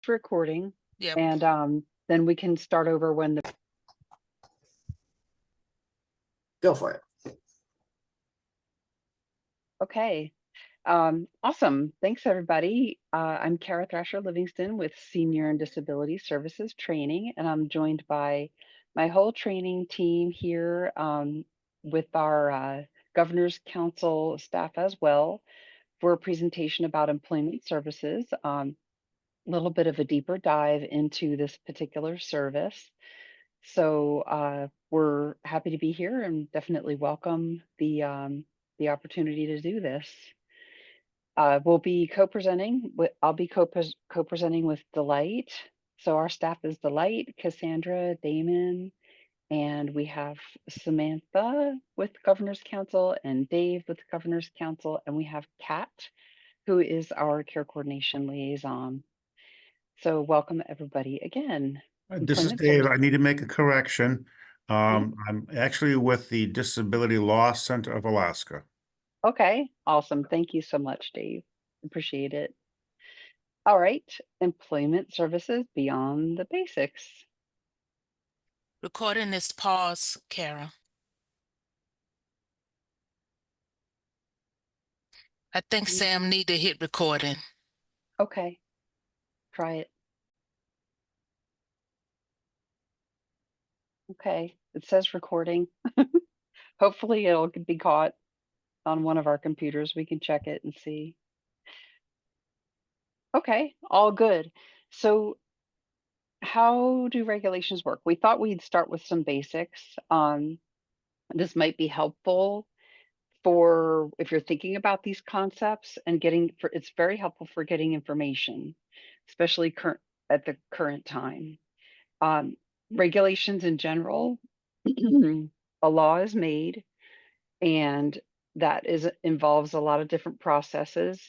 recording, Yep. and then we can start over when the Go for it. okay. Awesome. Thanks, everybody. I'm Kara Thrasher Livingston with Senior and Disability Services Training, and I'm joined by my whole training team here with our Governor's Council staff as well for a presentation about employment services. A little bit of a deeper dive into this particular service. So we're happy to be here and definitely welcome the opportunity to do this. We'll be co-presenting. I'll be co-presenting with Delight. So our staff is Delight, Cassandra, Damon, and we have Samantha with Governor's Council and Dave with Governor's Council, and we have Kat, who is our care coordination liaison. So welcome everybody again. This is Employment Dave. services. I need to make a correction. I'm actually with the Disability Law Center of Alaska. Okay, awesome. Thank you so much, Dave. Appreciate it. All right, employment services beyond the basics. Recording is paused, Kara. I think Sam need to hit recording. Okay, try it. Okay, it says recording. Hopefully it'll be caught on one of our computers. We can check it and see. Okay, all good. So how do regulations work? We thought we'd start with some basics. This might be helpful for if you're thinking about these concepts and it's very helpful for getting information, especially at the current time. Regulations in general, a law is made, and that involves a lot of different processes.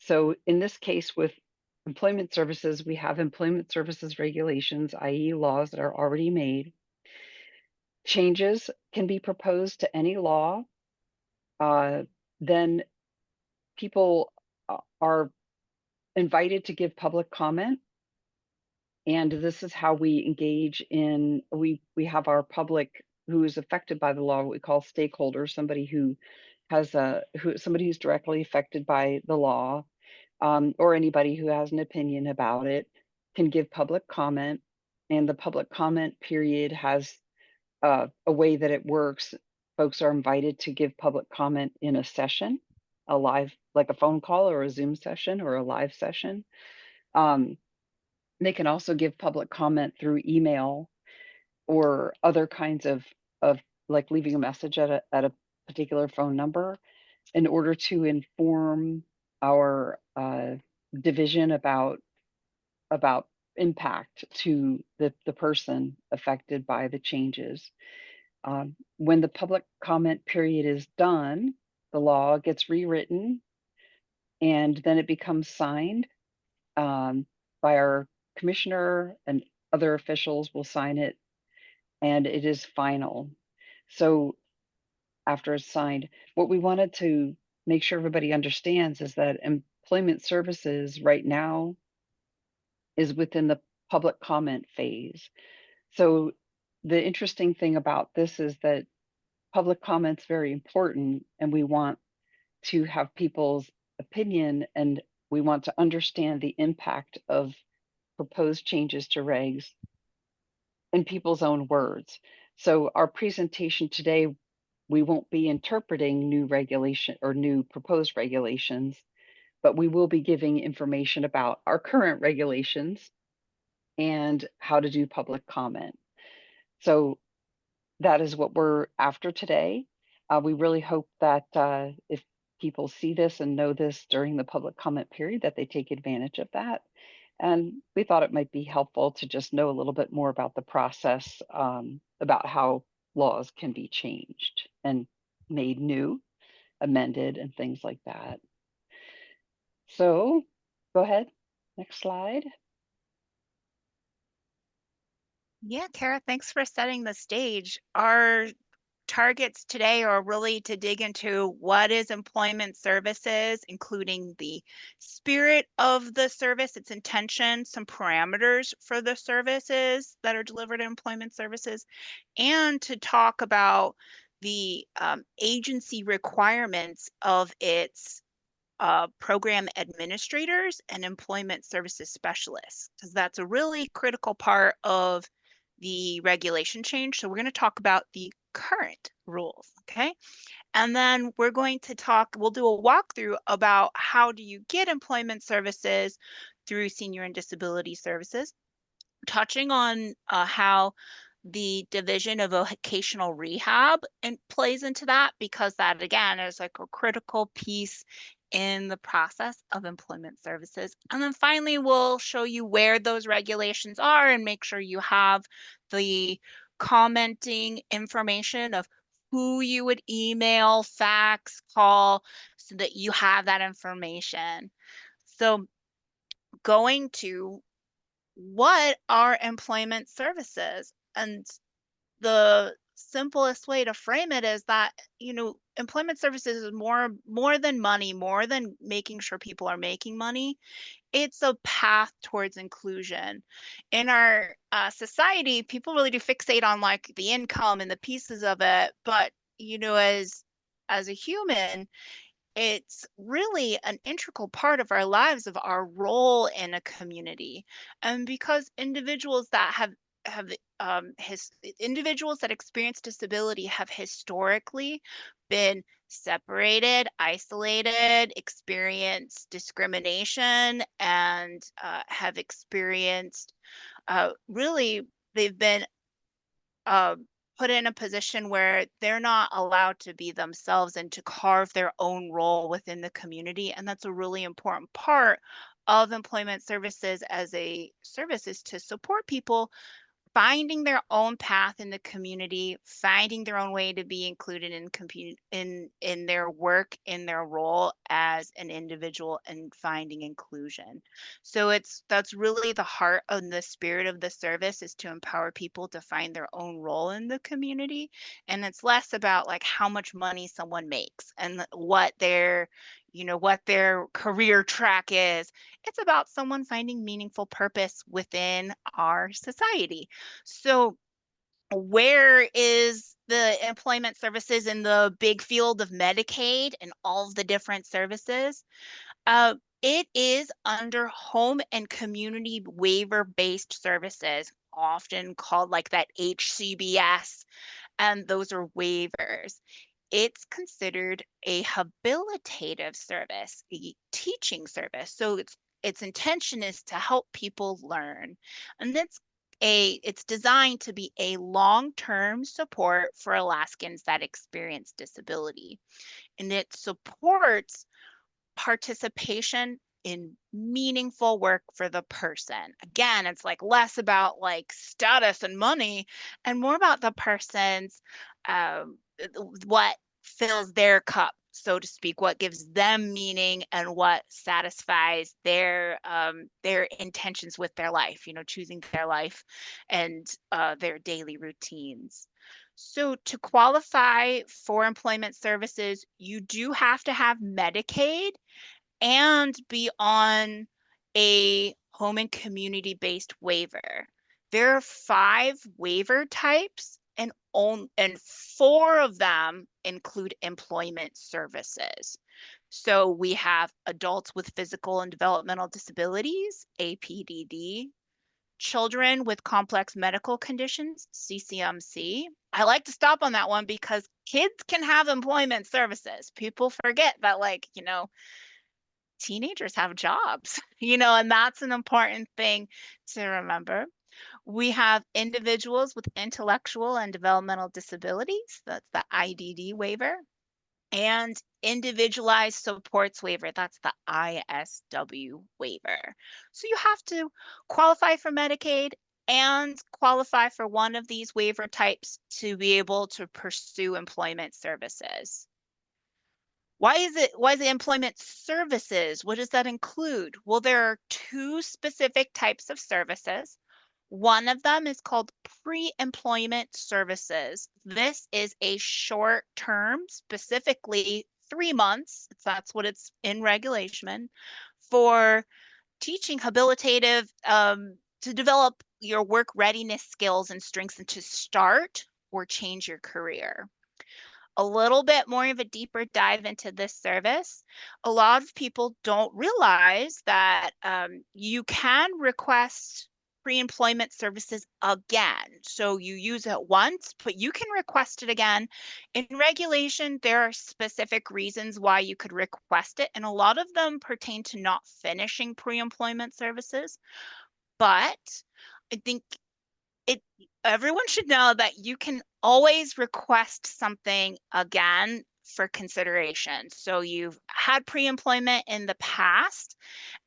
So in this case with employment services, we have employment services regulations, i.e. laws that are already made. Changes can be proposed to any law. Then people are invited to give public comment. And this is how we engage in, we have our public who is affected by the law, what we call stakeholders, somebody who's directly affected by the law, or anybody who has an opinion about it can give public comment. And the public comment period has a way that it works. Folks are invited to give public comment in a session, a live, like a phone call or a Zoom session or a live session. They can also give public comment through email or other kinds of like leaving a message at a particular phone number in order to inform our division about impact to the person affected by the changes. When the public comment period is done, the law gets rewritten and then it becomes signed by our commissioner, and other officials will sign it, and it is final. So after it's signed, what we wanted to make sure everybody understands is that employment services right now is within the public comment phase. So the interesting thing about this is that public comment's very important, and we want to have people's opinion, and we want to understand the impact of proposed changes to regs in people's own words. So our presentation today, we won't be interpreting new regulation or new proposed regulations, but we will be giving information about our current regulations and how to do public comment. So that is what we're after today. We really hope that if people see this and know this during the public comment period, that they take advantage of that. And we thought it might be helpful to just know a little bit more about the process, about how laws can be changed and made new, amended, and things like that. So go ahead, next slide. Yeah, Kara, thanks for setting the stage. Our targets today are really to dig into what is employment services, including the spirit of the service, its intention, some parameters for the services that are delivered in employment services, and to talk about the agency requirements of its program administrators and employment services specialists, because that's a really critical part of the regulation change. So we're going to talk about the current rules, okay? And then we'll do a walkthrough about how do you get employment services through senior and disability services, touching on how the division of vocational rehab plays into that, because that again is like a critical piece in the process of employment services. And then finally, we'll show you where those regulations are and make sure you have the commenting information of who you would email, fax, call, so that you have that information. So going to what are employment services? And the simplest way to frame it is that, employment services is more than money, more than making sure people are making money. It's a path towards inclusion. In our society, people really do fixate on like the income and the pieces of it, but as a human, it's really an integral part of our lives, of our role in a community. And because individuals that individuals that experience disability have historically been separated, isolated, experienced discrimination, and have experienced really, they've been uh, put in a position where they're not allowed to be themselves and to carve their own role within the community. And that's a really important part of employment services as a service, is to support people finding their own path in the community, finding their own way to be included in their work, in their role as an individual, and finding inclusion. So that's really the heart and the spirit of the service, is to empower people to find their own role in the community. And it's less about like how much money someone makes and what their career track is. It's about someone finding meaningful purpose within our society. So where is the employment services in the big field of Medicaid and all of the different services? It is under home and community waiver-based services, often called like that HCBS, and those are waivers. It's considered a habilitative service, a teaching service. So its intention is to help people learn. And it's designed to be a long-term support for Alaskans that experience disability. And it supports participation in meaningful work for the person. Again, it's like less about like status and money and more about the person's what fills their cup, so to speak, what gives them meaning and what satisfies their intentions with their life, choosing their life and their daily routines. So to qualify for employment services, you do have to have Medicaid and be on a home and community-based waiver. There are 5 waiver types, and 4 of them include employment services. So we have adults with physical and developmental disabilities, APDD, children with complex medical conditions, CCMC. I like to stop on that one because kids can have employment services. People forget that, teenagers have jobs, and that's an important thing to remember. We have individuals with intellectual and developmental disabilities. That's the IDD waiver. And individualized supports waiver. That's the ISW waiver. So you have to qualify for Medicaid and qualify for one of these waiver types to be able to pursue employment services. Why is it employment services? What does that include? Well, there are 2 specific types of services. One of them is called pre-employment services. This is a short term, specifically 3 months, that's what it's in regulation, for teaching habilitative to develop your work readiness skills and strengths and to start or change your career. A little bit more of a deeper dive into this service. A lot of people don't realize that you can request pre-employment services again. So you use it once, but you can request it again. In regulation, there are specific reasons why you could request it, and a lot of them pertain to not finishing pre-employment services. But I think everyone should know that you can always request something again for consideration. So you've had pre-employment in the past,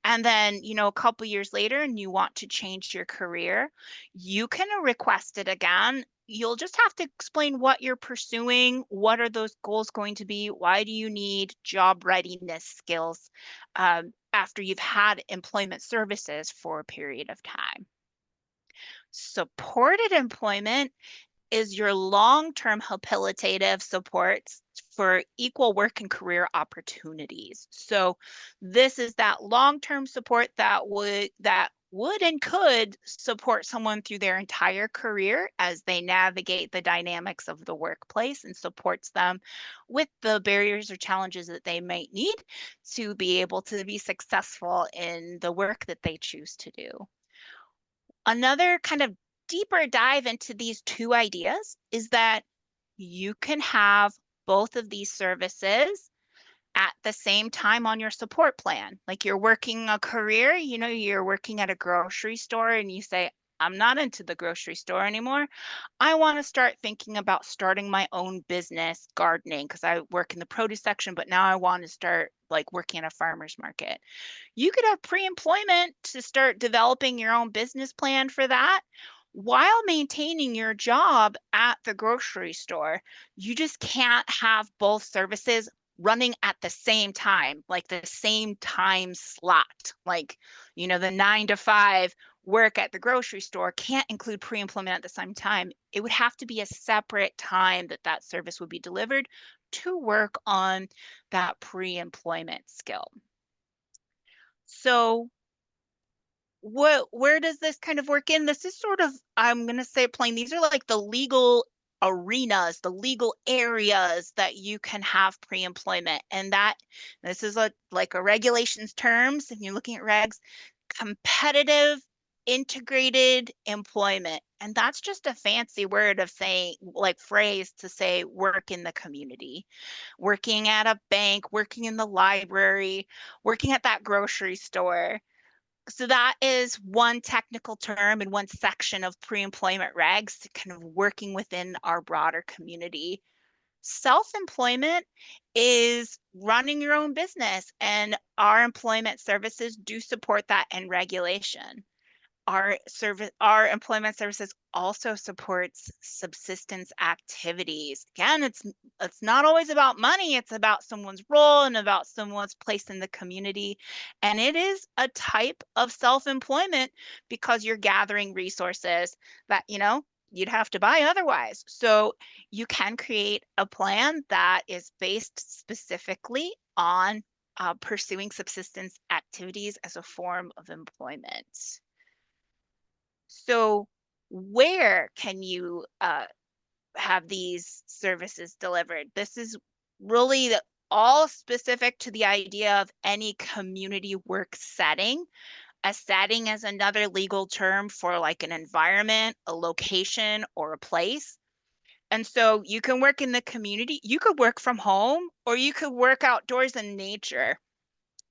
and then, a couple years later, and you want to change your career, you can request it again. You'll just have to explain what you're pursuing. What are those goals going to be? Why do you need job readiness skills after you've had employment services for a period of time? Supported employment is your long-term habilitative supports for equal work and career opportunities. So this is that long-term support that would and could support someone through their entire career as they navigate the dynamics of the workplace, and supports them with the barriers or challenges that they might need to be able to be successful in the work that they choose to do. Another kind of deeper dive into these two ideas is that you can have both of these services at the same time on your support plan. Like, you're working a career, you're working at a grocery store and you say, I'm not into the grocery store anymore. I want to start thinking about starting my own business gardening because I work in the produce section, but now I want to start working at a farmer's market. You could have pre-employment to start developing your own business plan for that while maintaining your job at the grocery store. You just can't have both services running at the same time, like the same time slot. The 9 to 5 work at the grocery store can't include pre-employment at the same time. It would have to be a separate time that service would be delivered to work on that pre-employment skill. So where does this kind of work in? This is sort of, I'm going to say it plain, these are like the legal arenas, the legal areas that you can have pre-employment. And this is like a regulations terms, if you're looking at regs, competitive integrated employment. And that's just a fancy word of saying, phrase to say work in the community, working at a bank, working in the library, working at that grocery store. So that is one technical term and one section of pre-employment regs, kind of working within our broader community. Self-employment is running your own business, and our employment services do support that in regulation. Our employment services also supports subsistence activities. Again, it's not always about money. It's about someone's role and about someone's place in the community. And it is a type of self-employment because you're gathering resources that, you'd have to buy otherwise. So you can create a plan that is based specifically on pursuing subsistence activities as a form of employment. So where can you have these services delivered? This is really all specific to the idea of any community work setting. A setting is another legal term for an environment, a location, or a place. And so you can work in the community, you could work from home, or you could work outdoors in nature.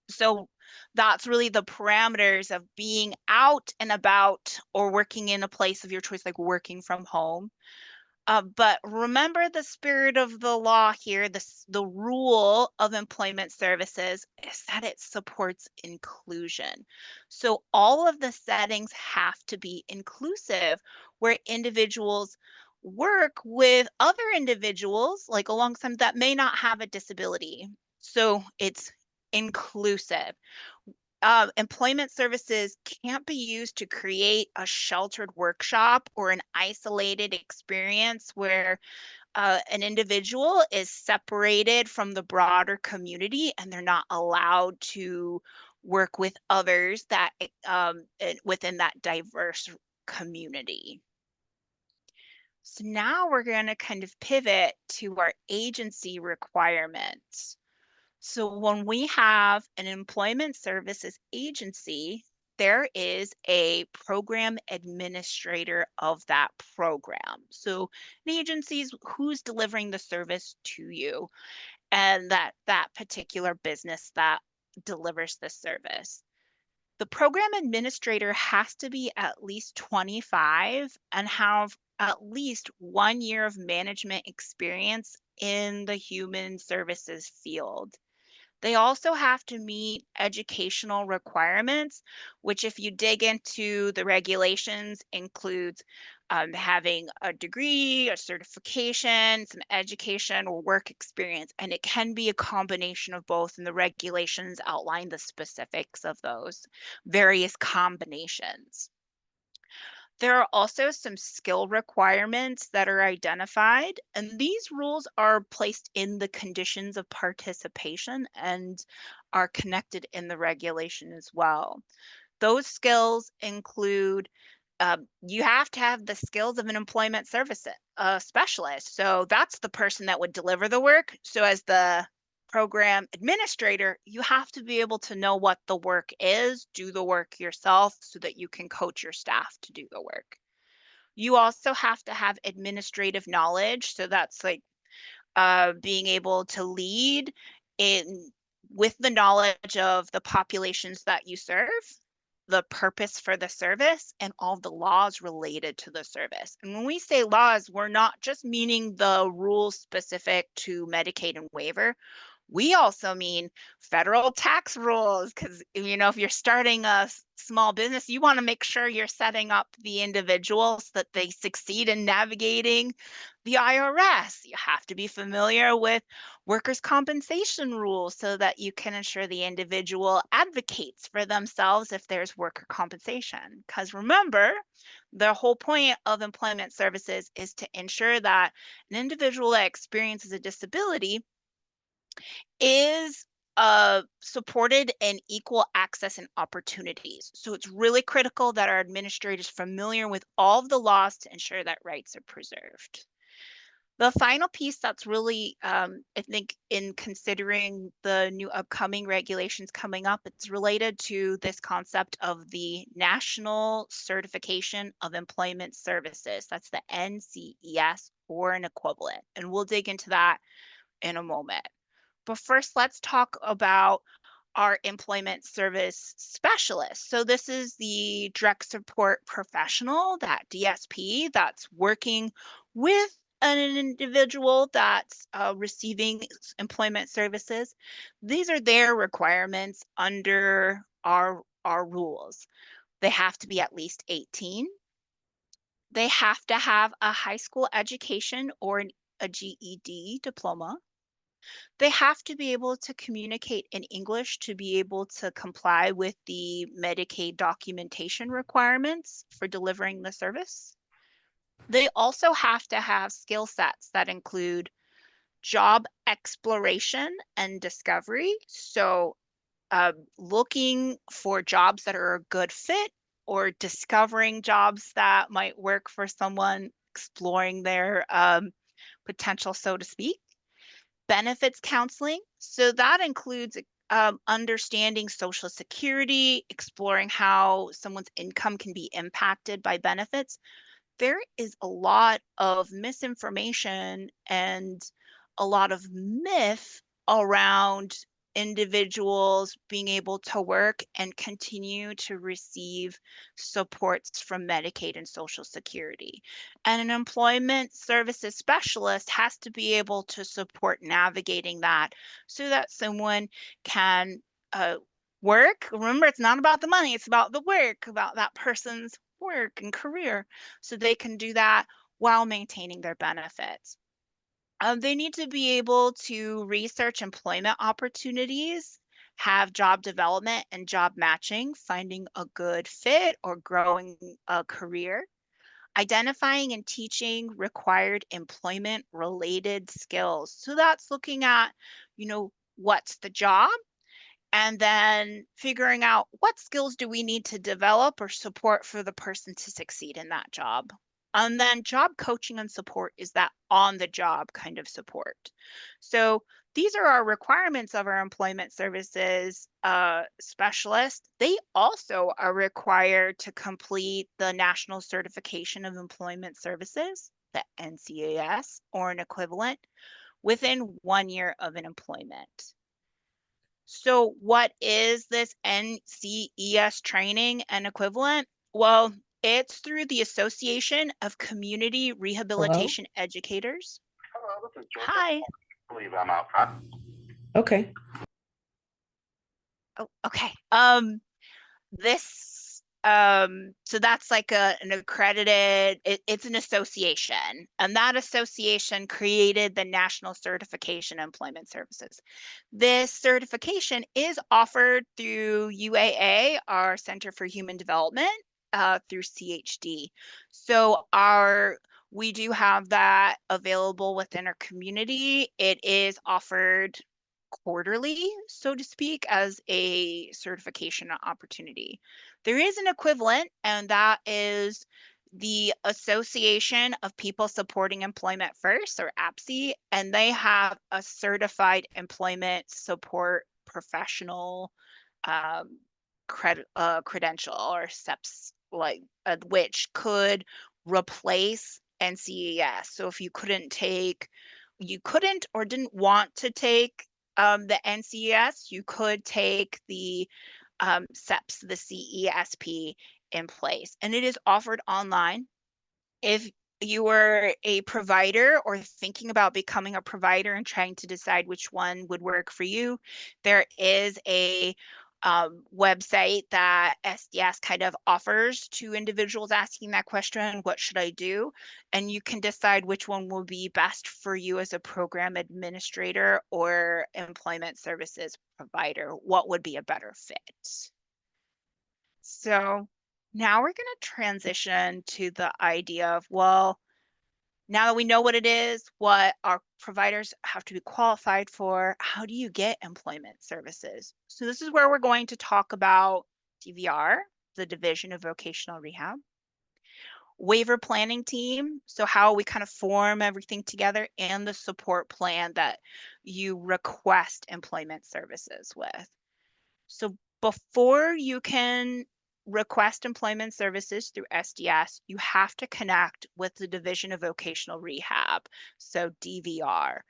So that's really the parameters of being out and about or working in a place of your choice, like working from home. But remember the spirit of the law here, the rule of employment services is that it supports inclusion. So all of the settings have to be inclusive, where individuals work with other individuals, alongside, that may not have a disability. So it's inclusive. employment services can't be used to create a sheltered workshop or an isolated experience where an individual is separated from the broader community and they're not allowed to work with others that within that diverse community. So now we're going to kind of pivot to our agency requirements. So when we have an employment services agency, there is a program administrator of that program. So an agency is who's delivering the service to you, and that particular business that delivers the service. The program administrator has to be at least 25 and have at least 1 year of management experience in the human services field. They also have to meet educational requirements, which if you dig into the regulations includes having a degree, a certification, some education or work experience, and it can be a combination of both, and the regulations outline the specifics of those various combinations. There are also some skill requirements that are identified, and these rules are placed in the conditions of participation and are connected in the regulation as well. Those skills include you have to have the skills of an employment service specialist. So that's the person that would deliver the work. So as the program administrator, you have to be able to know what the work is, do the work yourself so that you can coach your staff to do the work. You also have to have administrative knowledge. So that's like being able to lead with the knowledge of the populations that you serve, the purpose for the service, and all the laws related to the service. And when we say laws, we're not just meaning the rules specific to Medicaid and waiver. We also mean federal tax rules, because if you're starting a small business, you want to make sure you're setting up the individuals so that they succeed in navigating the IRS. You have to be familiar with workers' compensation rules so that you can ensure the individual advocates for themselves if there's worker compensation. Because remember, the whole point of employment services is to ensure that an individual that experiences a disability is supported in equal access and opportunities. So it's really critical that our administrator is familiar with all of the laws to ensure that rights are preserved. The final piece that's really, I think, in considering the new upcoming regulations coming up, it's related to this concept of the National Certification of Employment Services. That's the NCES or an equivalent. And we'll dig into that in a moment. But first, let's talk about our employment service specialist. So this is the direct support professional, that DSP, that's working with an individual that's receiving employment services. These are their requirements under our rules. They have to be at least 18. They have to have a high school education or a GED diploma. They have to be able to communicate in English to be able to comply with the Medicaid documentation requirements for delivering the service. They also have to have skill sets that include job exploration and discovery. So looking for jobs that are a good fit or discovering jobs that might work for someone exploring their potential, so to speak. Benefits counseling. So that includes understanding Social Security, exploring how someone's income can be impacted by benefits. There is a lot of misinformation and a lot of myth around individuals being able to work and continue to receive supports from Medicaid and Social Security. And an employment services specialist has to be able to support navigating that so that someone can work. Remember, it's not about the money, it's about the work, about that person's work and career, so they can do that while maintaining their benefits. They need to be able to research employment opportunities, have job development and job matching, finding a good fit or growing a career, identifying and teaching required employment related skills. So that's looking at, what's the job, and then figuring out what skills do we need to develop or support for the person to succeed in that job. And then job coaching and support is that on the job kind of support. So these are our requirements of our employment services specialist. They also are required to complete the National Certification of Employment Services, the NCAS, or an equivalent within 1 year of an employment. So what is this NCES training and equivalent? Well, it's through the Association of Community Rehabilitation Educators. Hello, this is Joseph. Hi. I believe I'm out front. Okay. Oh, okay. So that's like an accredited, it's an association, and that association created the National Certification Employment Services. This certification is offered through UAA, our Center for Human Development, through CHD. So we do have that available within our community. It is offered quarterly, so to speak, as a certification opportunity. There is an equivalent, and that is the Association of People Supporting Employment First, or APSE, and they have a certified employment support professional credential, or SEPS, which could replace NCES. So if you couldn't or didn't want to take the NCES, you could take the SEPS, the CESP in place, and it is offered online. If you were a provider or thinking about becoming a provider and trying to decide which one would work for you, there is a website that SDS kind of offers to individuals asking that question, what should I do? And you can decide which one will be best for you as a program administrator or employment services provider. What would be a better fit? So now we're going to transition to the idea of, well, now that we know what it is, what our providers have to be qualified for, how do you get employment services? So this is where we're going to talk about DVR, the Division of Vocational Rehab, waiver planning team, so how we kind of form everything together, and the support plan that you request employment services with. So before you can request employment services through SDS, you have to connect with the Division of Vocational Rehab, so DVR.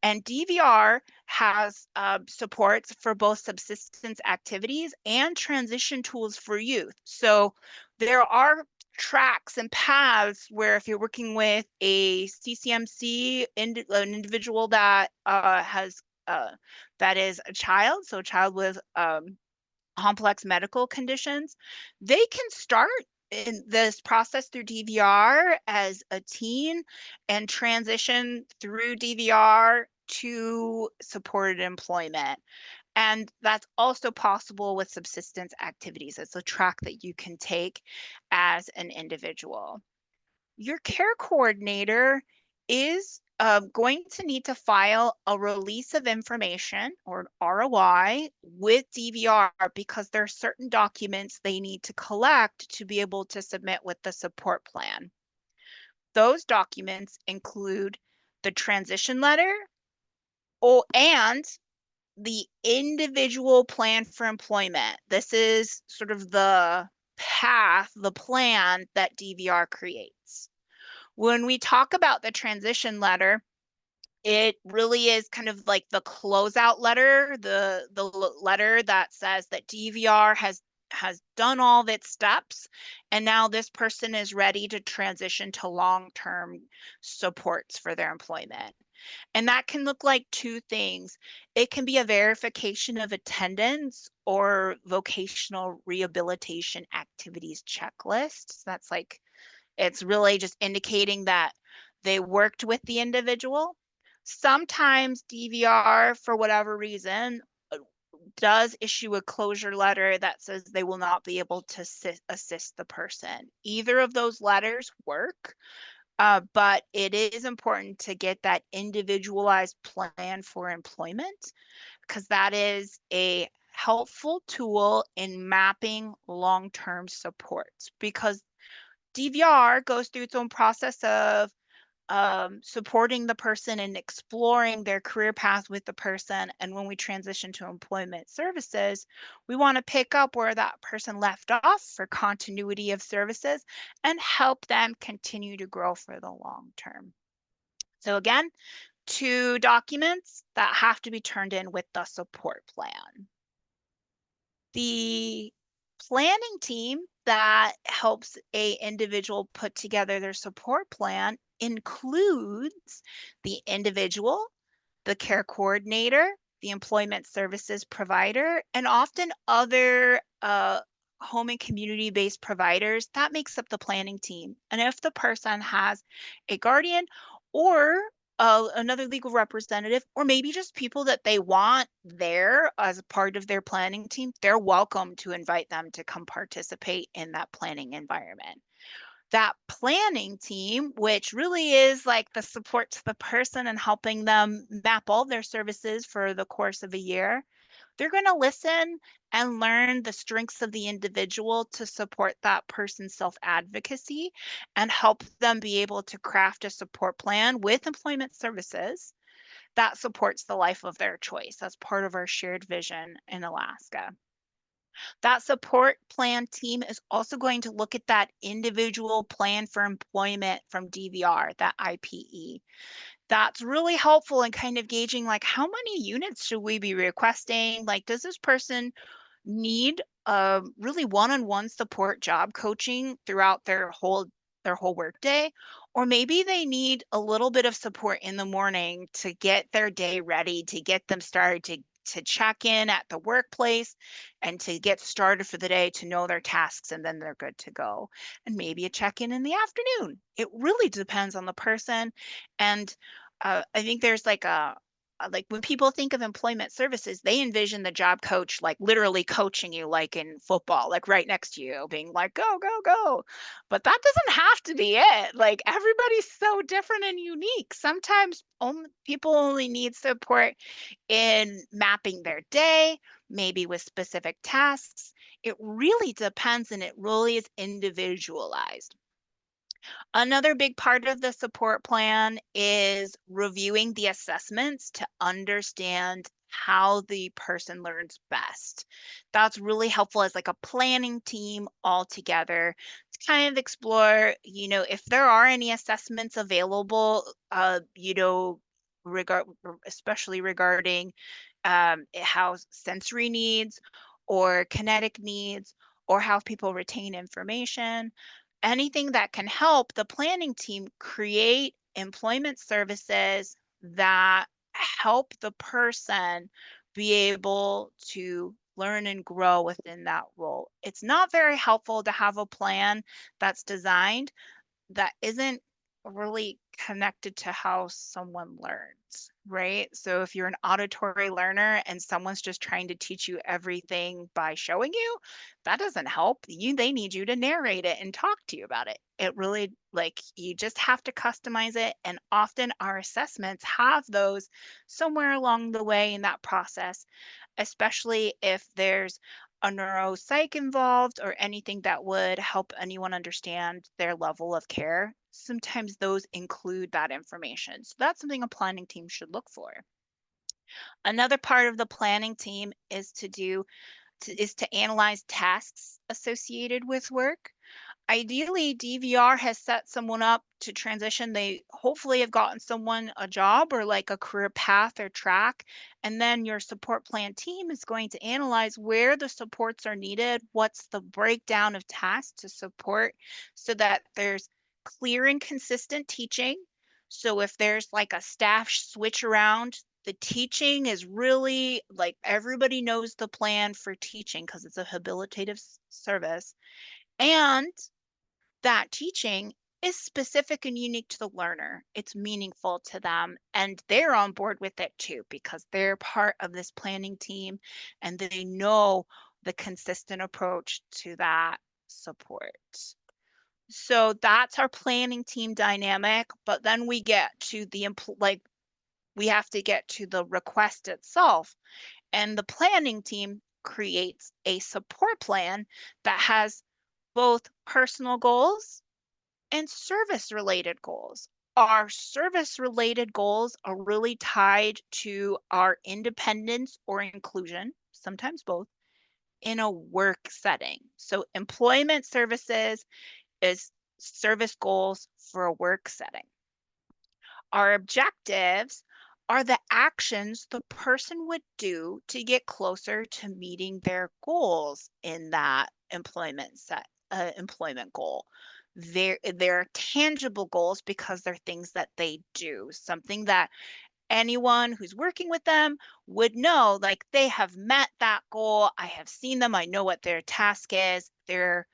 And DVR has supports for both subsistence activities and transition tools for youth. So there are tracks and paths where, if you're working with a CCMC, an individual that that is a child, so a child with complex medical conditions, they can start in this process through DVR as a teen and transition through DVR to supported employment. And that's also possible with subsistence activities. It's a track that you can take as an individual. Your care coordinator is going to need to file a release of information, or an ROI, with DVR, because there are certain documents they need to collect to be able to submit with the support plan. Those documents include the transition letter and the individual plan for employment. This is sort of the path, the plan that DVR creates. When we talk about the transition letter, it really is kind of like the closeout letter, the letter that says that DVR has done all of its steps, and now this person is ready to transition to long-term supports for their employment. And that can look like two things. It can be a verification of attendance or vocational rehabilitation activities checklist. That's like, it's really just indicating that they worked with the individual. Sometimes DVR, for whatever reason, does issue a closure letter that says they will not be able to assist the person. Either of those letters work, but it is important to get that individualized plan for employment, because that is a helpful tool in mapping long-term supports, because DVR goes through its own process of supporting the person and exploring their career path with the person. And when we transition to employment services, we want to pick up where that person left off for continuity of services and help them continue to grow for the long term. So again, 2 documents that have to be turned in with the support plan. The planning team that helps a individual put together their support plan includes the individual, the care coordinator, the employment services provider, and often other home and community-based providers. That makes up the planning team. And if the person has a guardian or another legal representative, or maybe just people that they want there as a part of their planning team, they're welcome to invite them to come participate in that planning environment. That planning team, which really is like the support to the person and helping them map all their services for the course of a year, they're going to listen and learn the strengths of the individual to support that person's self-advocacy and help them be able to craft a support plan with employment services that supports the life of their choice as part of our shared vision in Alaska. That support plan team is also going to look at that individual plan for employment from DVR, that IPE. That's really helpful in kind of gauging like how many units should we be requesting? Like, does this person need really one-on-one support job coaching throughout their whole workday? Or maybe they need a little bit of support in the morning to get their day ready, to get them started, to check in at the workplace and to get started for the day, to know their tasks, and then they're good to go. And maybe a check-in in the afternoon. It really depends on the person. And I think there's like like when people think of employment services, they envision the job coach like literally coaching you like in football, like right next to you, being like, go, go, go. But that doesn't have to be it. Like everybody's so different and unique. Sometimes people only need support in mapping their day, maybe with specific tasks. It really depends, and it really is individualized. Another big part of the support plan is reviewing the assessments to understand how the person learns best. That's really helpful as like a planning team all together to kind of explore, if there are any assessments available, especially regarding how sensory needs or kinetic needs or how people retain information. Anything that can help the planning team create employment services that help the person be able to learn and grow within that role. It's not very helpful to have a plan that's designed that isn't really connected to how someone learns, right? So if you're an auditory learner and someone's just trying to teach you everything by showing you, that doesn't help. They need you to narrate it and talk to you about it. It really, like, you just have to customize it. And often our assessments have those somewhere along the way in that process, especially if there's a neuropsych involved or anything that would help anyone understand their level of care. Sometimes those include that information. So that's something a planning team should look for. Another part of the planning team is to analyze tasks associated with work. Ideally, DVR has set someone up to transition. They hopefully have gotten someone a job or like a career path or track. And then your support plan team is going to analyze where the supports are needed, what's the breakdown of tasks to support so that there's clear and consistent teaching. So if there's like a staff switch around, the teaching is really like everybody knows the plan for teaching because it's a habilitative service. And that teaching is specific and unique to the learner. It's meaningful to them, and they're on board with it too because they're part of this planning team and they know the consistent approach to that support. So that's our planning team dynamic, but then we get to the we have to get to the request itself, and the planning team creates a support plan that has both personal goals and service related goals. Our service related goals are really tied to our independence or inclusion, sometimes both, in a work setting. So employment services is service goals for a work setting. Our objectives are the actions the person would do to get closer to meeting their goals in that employment goal. They're tangible goals because they're things that they do, something that anyone who's working with them would know, like they have met that goal. I have seen them. I know what their task is. Their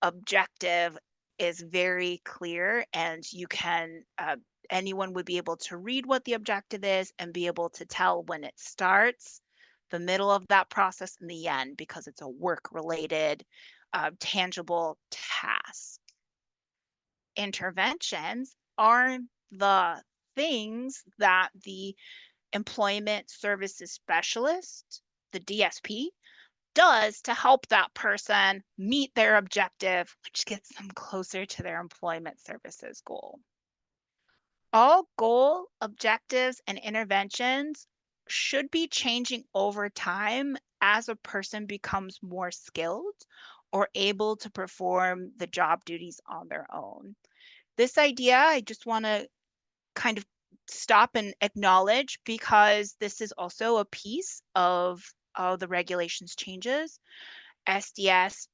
objective is very clear, and you can anyone would be able to read what the objective is and be able to tell when it starts, the middle of that process, and the end, because it's a work-related, tangible task. Interventions are the things that the employment services specialist, the DSP, does to help that person meet their objective, which gets them closer to their employment services goal. All goal, objectives, and interventions should be changing over time as a person becomes more skilled or able to perform the job duties on their own. This idea, I just want to kind of stop and acknowledge, because this is also a piece of the regulations changes. SDS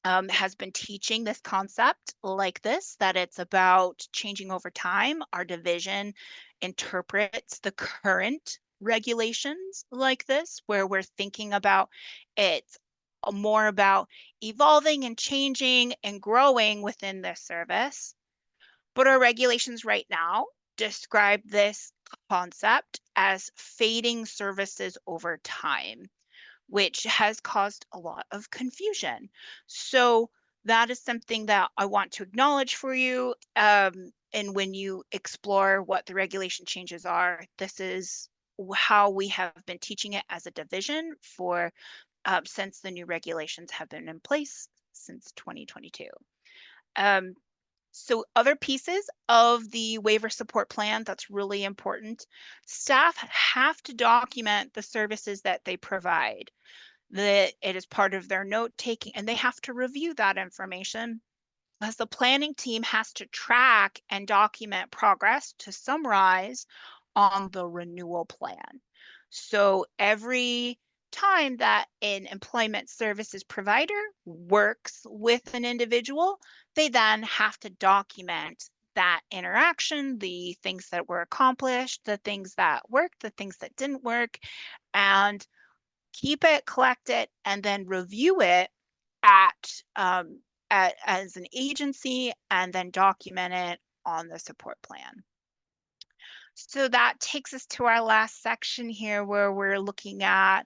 has been teaching this concept like this, that it's about changing over time. Our division interprets the current regulations like this, where we're thinking about it's more about evolving and changing and growing within the service. But our regulations right now describe this concept as fading services over time, which has caused a lot of confusion. So that is something that I want to acknowledge for you. And when you explore what the regulation changes are, this is how we have been teaching it as a division for since the new regulations have been in place since 2022. So other pieces of the waiver support plan that's really important: staff have to document the services that they provide, that it is part of their note taking, and they have to review that information, as the planning team has to track and document progress to summarize on the renewal plan. So every time that an employment services provider works with an individual, they then have to document that interaction, the things that were accomplished, the things that worked, the things that didn't work, and keep it, collect it, and then review it as an agency, and then document it on the support plan. So that takes us to our last section here, where we're looking at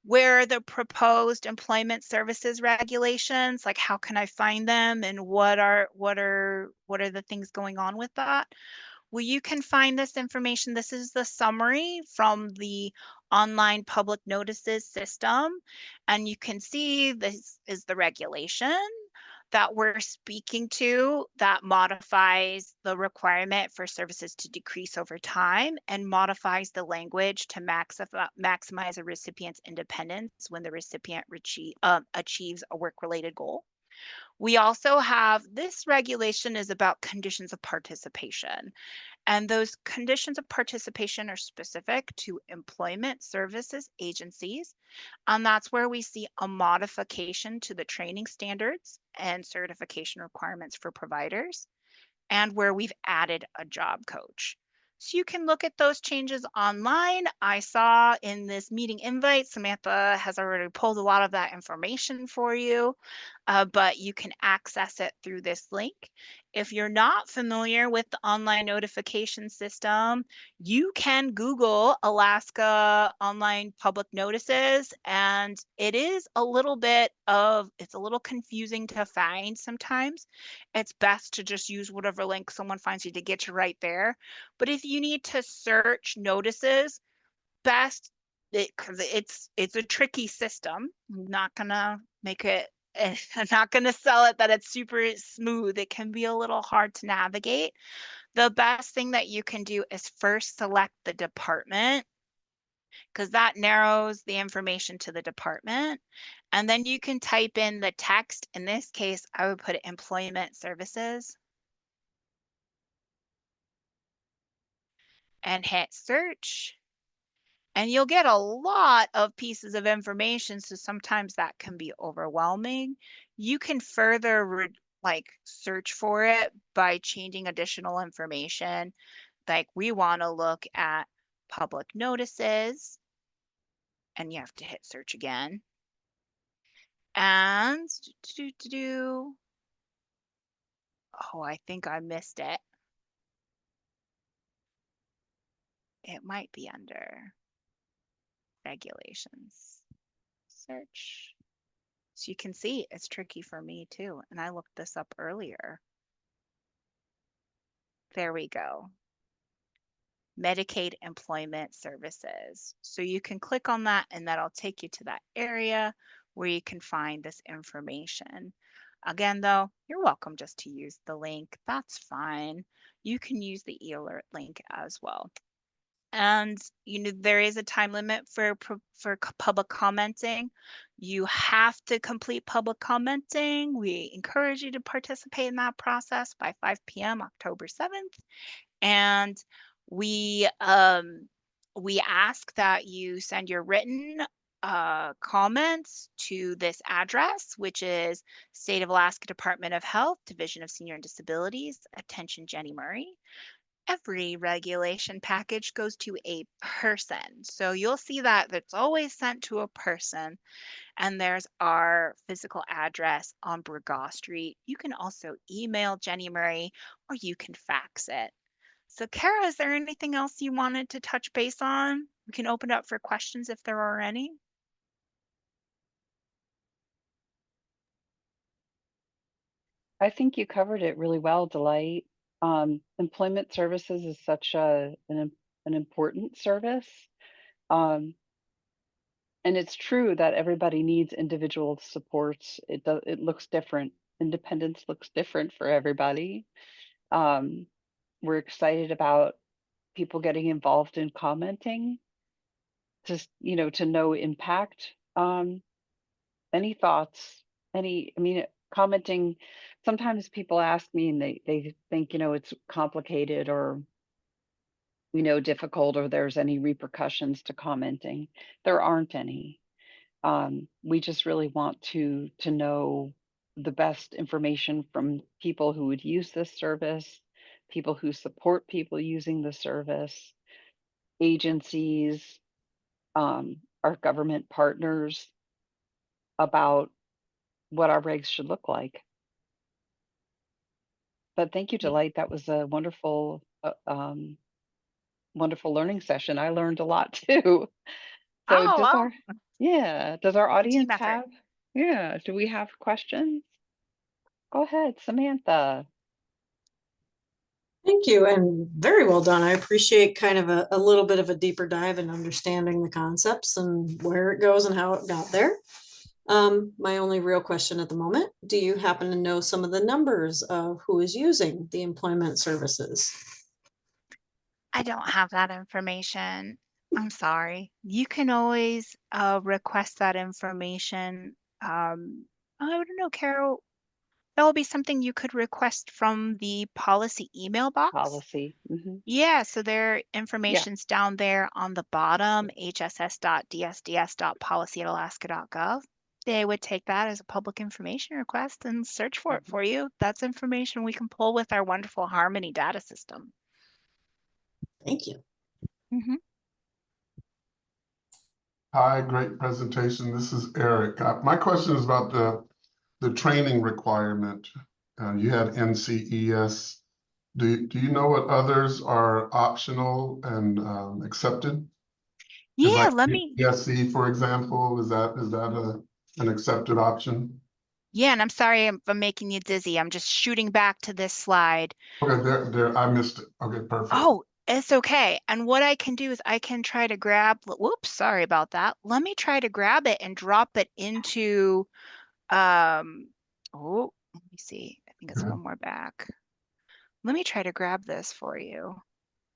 where are the proposed employment services regulations, like how can I find them, and what are the things going on with that. Well, you can find this information. This is the summary from the online public notices system, and you can see this is the regulation that we're speaking to that modifies the requirement for services to decrease over time and modifies the language to maximize a recipient's independence when the recipient achieves a work-related goal. We also have, this regulation is about conditions of participation, and those conditions of participation are specific to employment services agencies, and that's where we see a modification to the training standards and certification requirements for providers, and where we've added a job coach. So you can look at those changes online. I saw in this meeting invite, Samantha has already pulled a lot of that information for you. but you can access it through this link. If you're not familiar with the online notification system, you can Google Alaska online public notices, and it is a little it's a little confusing to find sometimes. It's best to just use whatever link someone finds you to get you right there. But if you need to search notices, because it's a tricky system. I'm not gonna make it, I'm not gonna sell it that it's super smooth. It can be a little hard to navigate. The best thing that you can do is first select the department, because that narrows the information to the department. And then you can type in the text. In this case, I would put employment services and hit search. And you'll get a lot of pieces of information, so sometimes that can be overwhelming. You can further search for it by changing additional information. Like we want to look at public notices, and you have to hit search again. And oh, I think I missed it. It might be under regulations. Search. So you can see it's tricky for me too. And I looked this up earlier. There we go. Medicaid employment services. So you can click on that and that'll take you to that area where you can find this information. Again, though, you're welcome just to use the link. That's fine. You can use the eAlert link as well. And there is a time limit for public commenting. You have to complete public commenting. We encourage you to participate in that process by 5 p.m. October 7th. And we ask that you send your written comments to this address, which is State of Alaska Department of Health, Division of Senior and Disabilities, attention Jenny Murray. Every regulation package goes to a person. So you'll see that it's always sent to a person. And there's our physical address on Burgaw Street. You can also email Jenny Murray or you can fax it. So Kara, is there anything else you wanted to touch base on? We can open up for questions if there are any. I think you covered it really well, Delight. Employment services is such an important service. And it's true that everybody needs individual supports. It looks different. Independence looks different for everybody. We're excited about people getting involved in commenting, just, to no impact. Any thoughts? Commenting, sometimes people ask me and they think, it's complicated or, difficult, or there's any repercussions to commenting. There aren't any. We just really want to know the best information from people who would use this service, people who support people using the service, agencies, our government partners, about what our regs should look like. But thank you, Delight. That was a wonderful, wonderful learning session. I learned a lot too. So Oh, wow. does our Good team audience effort. do we have questions? Go ahead, Samantha. Thank you, and very well done. I appreciate kind of a little bit of a deeper dive in understanding the concepts and where it goes and how it got there. My only real question at the moment, do you happen to know some of the numbers of who is using the employment services? I don't have that information. I'm sorry. You can always request that information. I don't know, Carol. That will be something you could request from the policy email box. Policy. Mm-hmm. Yeah, so their information's down there on the bottom, hss.dsds.policy@alaska.gov. They would take that as a public information request and search for it for you. That's information we can pull with our wonderful Harmony data system. Thank you. Mm-hmm. Hi, great presentation. This is Eric. My question is about the training requirement, you had NCES. Do you know what others are optional and accepted? Is Yeah, like let me, ESC, for example, is that an accepted option? yeah, and I'm sorry if I'm making you dizzy. I'm just shooting back to this slide. Okay, there, I missed it. Okay, perfect. Oh, it's okay. And what I can do is I can try to grab, whoops, sorry about that. Let me try to grab it and drop it into, oh, let me see. I think it's Okay, one more back. Let me try to grab this for you,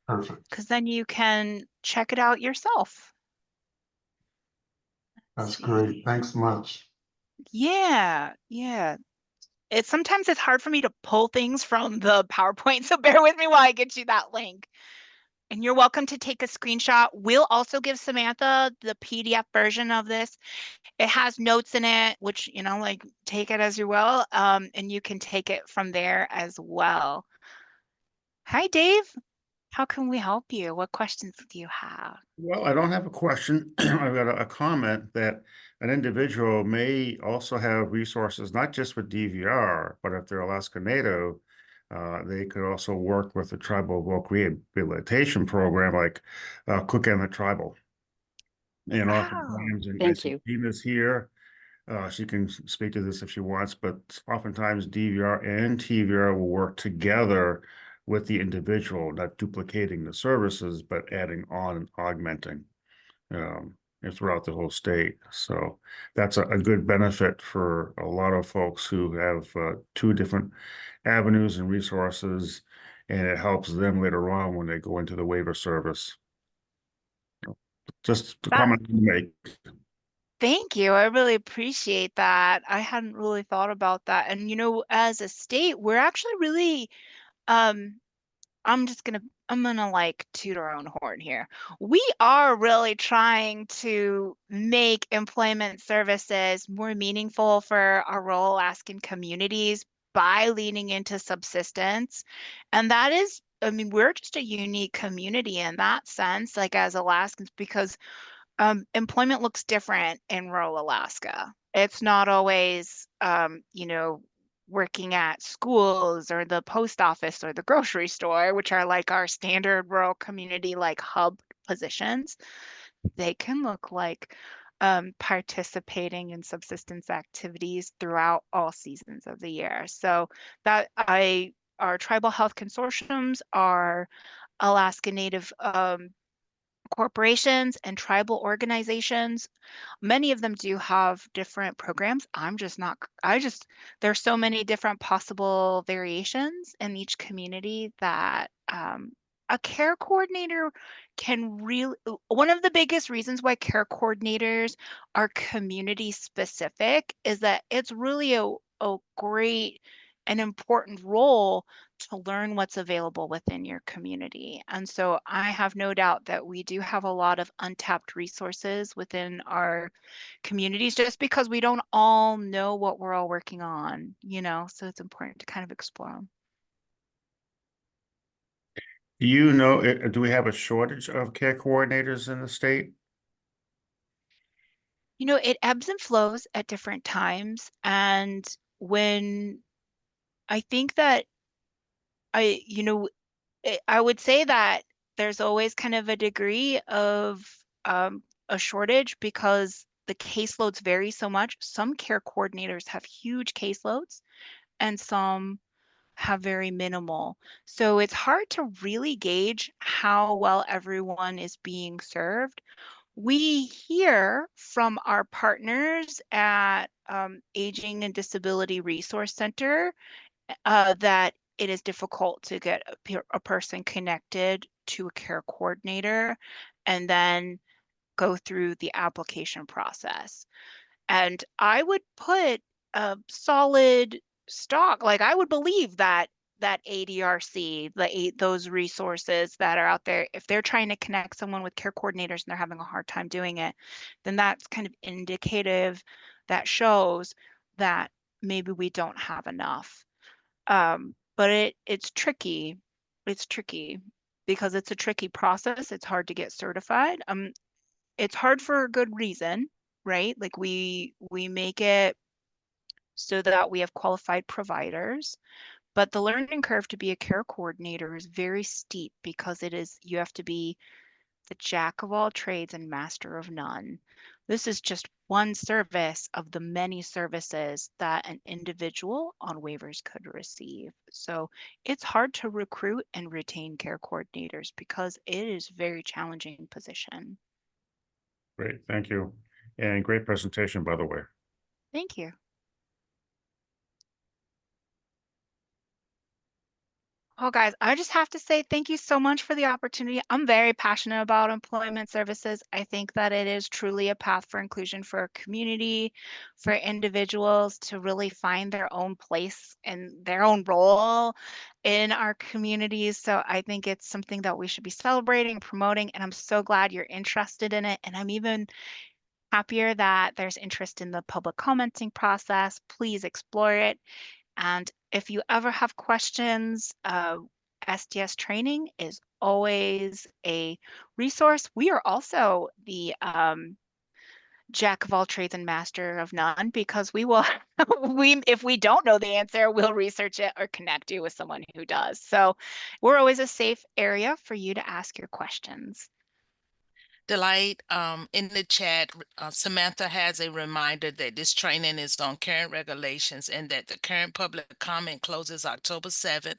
perfect. because then you can check it out yourself. That's See. great. Thanks much. Yeah, yeah. Sometimes it's hard for me to pull things from the PowerPoint, so bear with me while I get you that link. And you're welcome to take a screenshot. We'll also give Samantha the PDF version of this. It has notes in it, which, you know, like take it as you will, and you can take it from there as well. Hi, Dave. How can we help you? What questions do you have? Well, I don't have a question. I've got a comment that an individual may also have resources, not just with DVR, but if they're Alaska Native, they could also work with the Tribal Voc Rehabilitation Program, like Cook and the Tribal. And Oh, oftentimes, and I Thank see you. Tina's here. She can speak to this if she wants, but oftentimes DVR and TVR will work together with the individual, not duplicating the services, but adding on and augmenting throughout the whole state. So that's a good benefit for a lot of folks who have two different avenues and resources, and it helps them later on when they go into the waiver service. Just a that, comment to make. thank you. I really appreciate that. I hadn't really thought about that. And, you know, as a state, we're actually really, um, I'm gonna like toot our own horn here. We are really trying to make employment services more meaningful for our rural Alaskan communities by leaning into subsistence. And that is, I mean, we're just a unique community in that sense, like as Alaskans, because employment looks different in rural Alaska. It's not always, you know, working at schools or the post office or the grocery store, which are like our standard rural community, like hub positions. They can look like participating in subsistence activities throughout all seasons of the year. So our tribal health consortiums are Alaska Native corporations and tribal organizations. Many of them do have different programs. There's so many different possible variations in each community that a care coordinator can really, one of the biggest reasons why care coordinators are community specific is that it's really a great and important role to learn what's available within your community. And so I have no doubt that we do have a lot of untapped resources within our communities just because we don't all know what we're all working on, you know, so it's important to kind of explore them. Do you know, do we have a shortage of care coordinators in the state? You know, it ebbs and flows at different times. And when I think that you know, I would say that there's always kind of a degree of a shortage because the caseloads vary so much. Some care coordinators have huge caseloads and some have very minimal. So it's hard to really gauge how well everyone is being served. We hear from our partners at Aging and Disability Resource Center that it is difficult to get a person connected to a care coordinator and then go through the application process. And I would put a solid stock, like I would believe that ADRC, those resources that are out there, if they're trying to connect someone with care coordinators and they're having a hard time doing it, then that's kind of indicative that shows that maybe we don't have enough. But it's tricky. It's tricky because it's a tricky process. It's hard to get certified. It's hard for a good reason, right? Like we make it so that we have qualified providers. But the learning curve to be a care coordinator is very steep because you have to be the jack of all trades and master of none. This is just one service of the many services that an individual on waivers could receive. So it's hard to recruit and retain care coordinators because it is a very challenging position. Great, thank you. And great presentation, by the way. Thank you. Oh, guys, I just have to say thank you so much for the opportunity. I'm very passionate about employment services. I think that it is truly a path for inclusion for our community, for individuals to really find their own place and their own role in our communities. So I think it's something that we should be celebrating, promoting, and I'm so glad you're interested in it. And I'm even happier that there's interest in the public commenting process. Please explore it. And if you ever have questions, SDS training is always a resource. We are also the jack of all trades and master of none because we will, if we don't know the answer, we'll research it or connect you with someone who does. So we're always a safe area for you to ask your questions. Delight, in the chat, Samantha has a reminder that this training is on current regulations and that the current public comment closes October 7th,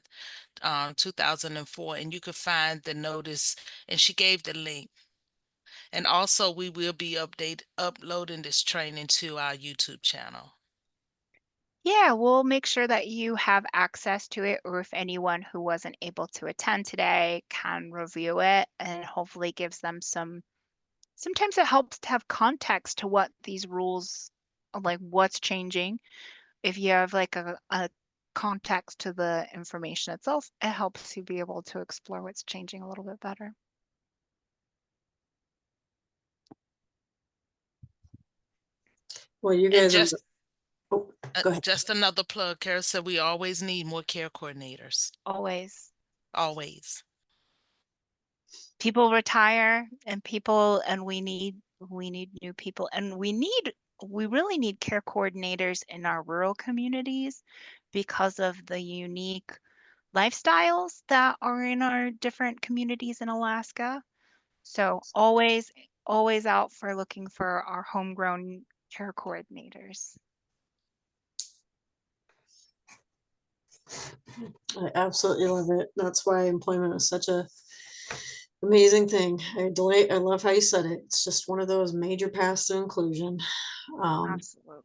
2004, and you could find the notice, and she gave the link. And also we will be uploading this training to our YouTube channel. Yeah, we'll make sure that you have access to it, or if anyone who wasn't able to attend today can review it and hopefully gives them sometimes it helps to have context to what these rules, like what's changing. If you have like a context to the information itself, it helps you be able to explore what's changing a little bit better. Well, you And guys just, oh, go ahead. just another plug, Kara said we always need more care coordinators, Always. always. People retire and we need new people, and we really need care coordinators in our rural communities because of the unique lifestyles that are in our different communities in Alaska. So always out for looking for our homegrown care coordinators. I absolutely love it. That's why employment is such a amazing thing. I love how you said it. It's just one of those major paths to inclusion. Absolutely.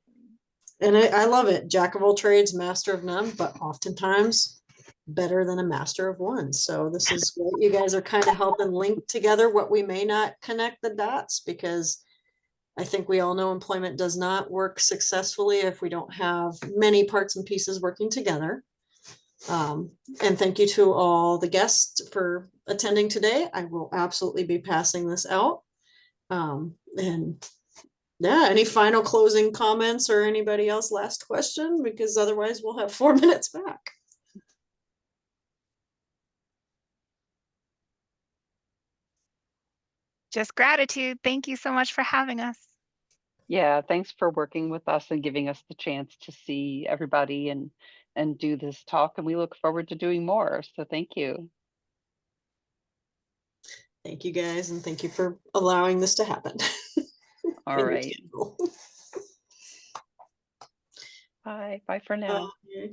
And I love it. Jack of all trades, master of none, but oftentimes better than a master of one. So this is great. You guys are kind of helping link together what we may not connect the dots, because I think we all know employment does not work successfully if we don't have many parts and pieces working together. And thank you to all the guests for attending today. I will absolutely be passing this out. And yeah, any final closing comments or anybody else last question? Because otherwise we'll have 4 minutes back. Just gratitude. Thank you so much for having us. Yeah, thanks for working with us and giving us the chance to see everybody and do this talk. And we look forward to doing more. So thank you. Thank you guys, and thank you for allowing this to happen. All right. Bye. Bye for now. Okay.